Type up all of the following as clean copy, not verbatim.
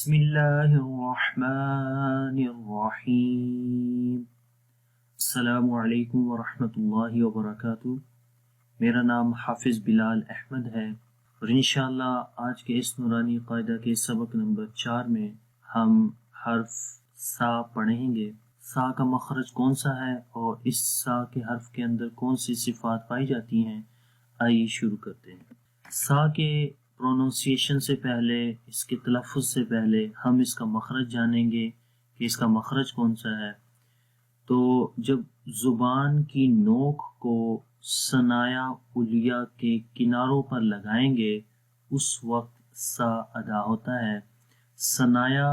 بسم اللہ الرحمن الرحیم۔ السلام علیکم ورحمۃ اللہ وبرکاتہ۔ میرا نام حافظ بلال احمد ہے اور انشاءاللہ آج کے اس نورانی قاعدہ کے سبق نمبر 4 میں ہم حرف سا پڑھیں گے۔ سا کا مخرج کون سا ہے اور اس سا کے حرف کے اندر کون سی صفات پائی جاتی ہیں، آئیے شروع کرتے ہیں۔ سا کے پروننسیشن سے پہلے، اس کے تلفظ سے پہلے ہم اس کا مخرج جانیں گے کہ اس کا مخرج کون سا ہے۔ تو جب زبان کی نوک کو ثنایا علیہ کے کناروں پر لگائیں گے اس وقت سا ادا ہوتا ہے۔ ثنایا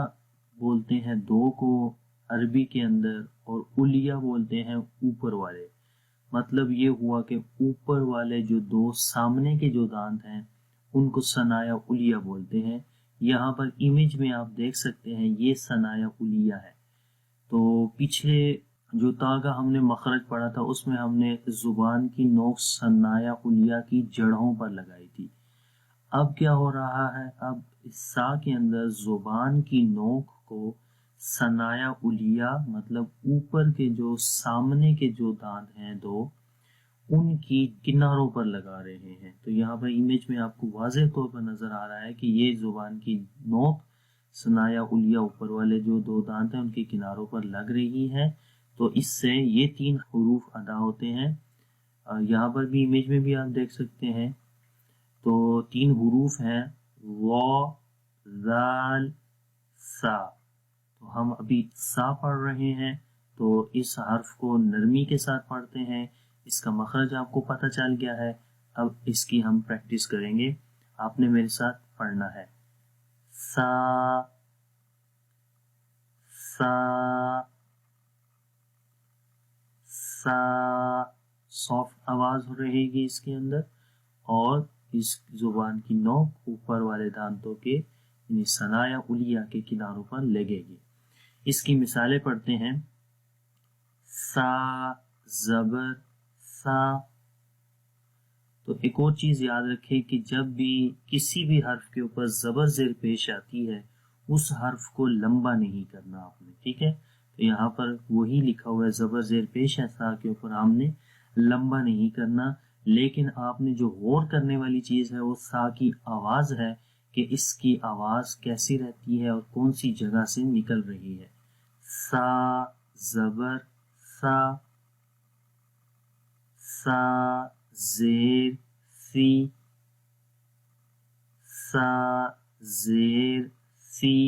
بولتے ہیں دو کو عربی کے اندر اور علیہ بولتے ہیں اوپر والے۔ مطلب یہ ہوا کہ اوپر والے جو دو سامنے کے جو دانت ہیں ان کو ثنایا علیہ بولتے ہیں۔ یہاں پر امیج میں آپ دیکھ سکتے ہیں یہ ثنایا علیہ ہے۔ تو پچھلے جو تا کا ہم نے مخرج پڑھا تھا اس میں ہم نے زبان کی نوک ثنایا علیہ کی جڑوں پر لگائی تھی۔ اب کیا ہو رہا ہے، اب اس سا کے اندر زبان کی نوک کو ثنایا علیہ مطلب اوپر کے جو سامنے کے جو دانت ہیں دو، ان کی کناروں پر لگا رہے ہیں۔ تو یہاں پر امیج میں آپ کو واضح طور پر نظر آ رہا ہے کہ یہ زبان کی نوک ثنایا علیہ اوپر والے جو دو دانت ہیں ان کے کناروں پر لگ رہی ہے۔ تو اس سے یہ 3 حروف ادا ہوتے ہیں۔ یہاں پر بھی امیج میں بھی آپ دیکھ سکتے ہیں۔ تو 3 حروف ہیں و ذال سا۔ تو ہم ابھی سا پڑھ رہے ہیں، تو اس حرف کو نرمی کے ساتھ پڑھتے ہیں۔ اس کا مخرج آپ کو پتہ چل گیا ہے۔ اب اس کی ہم پریکٹس کریں گے۔ آپ نے میرے ساتھ پڑھنا ہے سا سا سا، سافٹ آواز رہے گی اس کے اندر، اور اس زبان کی نوک اوپر والے دانتوں کے یعنی ثنایا علیہ کے کناروں پر لگے گی۔ اس کی مثالیں پڑھتے ہیں۔ سا زبر سا۔ تو ایک اور چیز یاد رکھیں کہ جب بھی کسی بھی حرف کے اوپر زبر زیر پیش آتی ہے اس حرف کو لمبا نہیں کرنا آپ نے، ٹھیک ہے۔ تو یہاں پر وہی لکھا ہوا ہے زبر زیر پیش ہے سا کے اوپر، ہم نے لمبا نہیں کرنا، لیکن آپ نے جو غور کرنے والی چیز ہے وہ سا کی آواز ہے کہ اس کی آواز کیسی رہتی ہے اور کون سی جگہ سے نکل رہی ہے۔ سا زبر سا، سا زیر سی، سا زیر سی،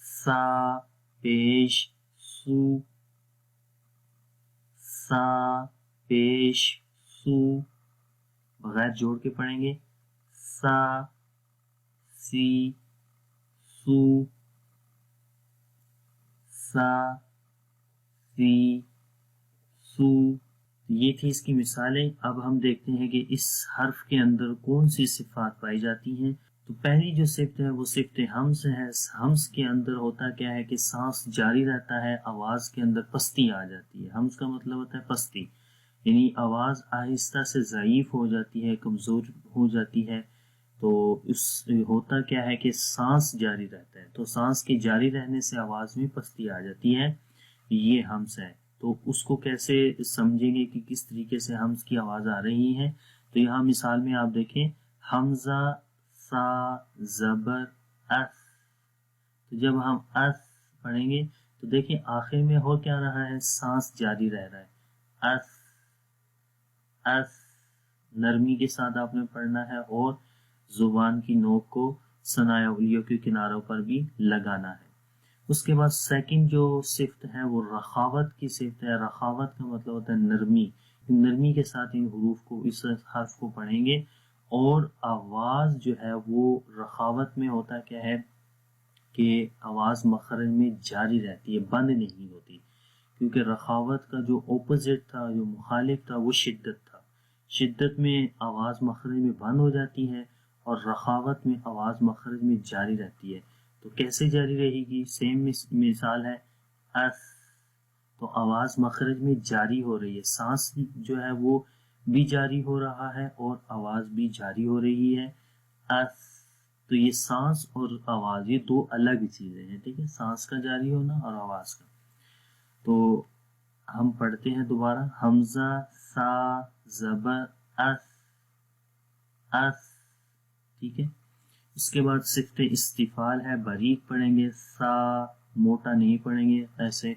سا پیش سو، سا پیش سو، بغیر جوڑ کے پڑھیں گے۔ سا سی سو، سا سی سو۔ یہ تھی اس کی مثالیں۔ اب ہم دیکھتے ہیں کہ اس حرف کے اندر کون سی صفات پائی جاتی ہیں۔ تو پہلی جو صفت ہے وہ صفت ہمس ہے۔ ہمس کے اندر ہوتا کیا ہے کہ سانس جاری رہتا ہے، آواز کے اندر پستی آ جاتی ہے۔ ہمس کا مطلب ہوتا ہے پستی، یعنی آواز آہستہ سے ضعیف ہو جاتی ہے، کمزور ہو جاتی ہے۔ تو اس ہوتا کیا ہے کہ سانس جاری رہتا ہے، تو سانس کے جاری رہنے سے آواز میں پستی آ جاتی ہے، یہ ہمس ہے۔ تو اس کو کیسے سمجھیں گے کہ کس طریقے سے ہمس کی آواز آ رہی ہے۔ تو یہاں مثال میں آپ دیکھیں حمزہ سا زبر اس۔ تو جب ہم اس پڑھیں گے تو دیکھیں آخر میں ہو کیا رہا ہے، سانس جاری رہ رہا ہے۔ اس اس، نرمی کے ساتھ آپ نے پڑھنا ہے اور زبان کی نوک کو ثنایا علیہ کے کناروں پر بھی لگانا ہے۔ اس کے بعد سیکنڈ جو صفت ہے وہ رخاوت کی صفت ہے۔ رخاوت کا مطلب ہوتا ہے نرمی۔ نرمی کے ساتھ ان حروف کو، اس حرف کو پڑھیں گے، اور آواز جو ہے وہ رخاوت میں ہوتا کیا ہے کہ آواز مخرج میں جاری رہتی ہے، بند نہیں ہوتی، کیونکہ رخاوت کا جو اپوزٹ تھا، جو مخالف تھا، وہ شدت تھا۔ شدت میں آواز مخرج میں بند ہو جاتی ہے اور رخاوت میں آواز مخرج میں جاری رہتی ہے۔ تو کیسے جاری رہے گی؟ سیم مثال ہے اس، تو آواز مخرج میں جاری ہو رہی ہے، سانس جو ہے وہ بھی جاری ہو رہا ہے اور آواز بھی جاری ہو رہی ہے۔ اس تو یہ سانس اور آواز یہ دو الگ چیزیں ہیں، ٹھیک ہے، سانس کا جاری ہونا اور آواز کا۔ تو ہم پڑھتے ہیں دوبارہ، حمزہ سا زبر اس، ٹھیک ہے۔ اس کے بعد صفت استفعال ہے، باریک پڑھیں گے، سا موٹا نہیں پڑھیں گے ایسے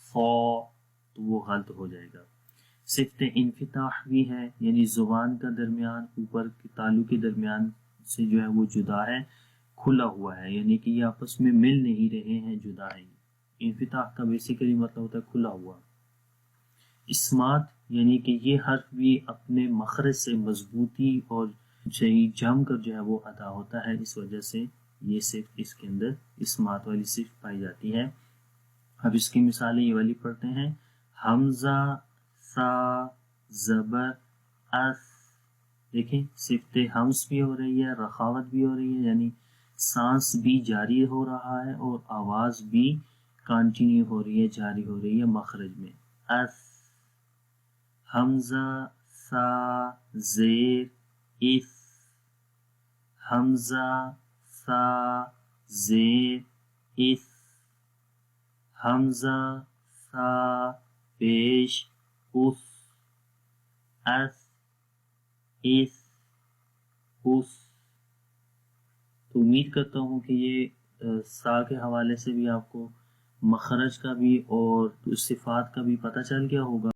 فو، تو وہ غلط ہو جائے گا۔ صفت انفتاح بھی ہے، یعنی زبان کا درمیان اوپر کے تالو کے درمیان سے جو ہے وہ جدا ہے، کھلا ہوا ہے، یعنی کہ یہ آپس میں مل نہیں رہے ہیں، جدا ہے۔ انفتاح کا بیسیکلی مطلب ہوتا ہے کھلا ہوا۔ اسمات یعنی کہ یہ حرف بھی اپنے مخرج سے مضبوطی اور صحیح جم کر جو ہے وہ ادا ہوتا ہے، اس وجہ سے یہ صرف اس کے اندر اسمات والی صرف پائی جاتی ہے۔ اب اس کی مثالیں یہ والی پڑھتے ہیں، حمزہ سا زبر اس، دیکھیں صفت حمز بھی ہو رہی ہے، رخاوت بھی ہو رہی ہے، یعنی سانس بھی جاری ہو رہا ہے اور آواز بھی کنٹینیو ہو رہی ہے، جاری ہو رہی ہے مخرج میں۔ اس، حمزہ سا زیر اس، حمزہ سا زیر اس، حمزہ سا پیش اس، اس، اس۔ تو امید کرتا ہوں کہ یہ سا کے حوالے سے بھی آپ کو مخرج کا بھی اور صفات کا بھی پتہ چل گیا ہوگا۔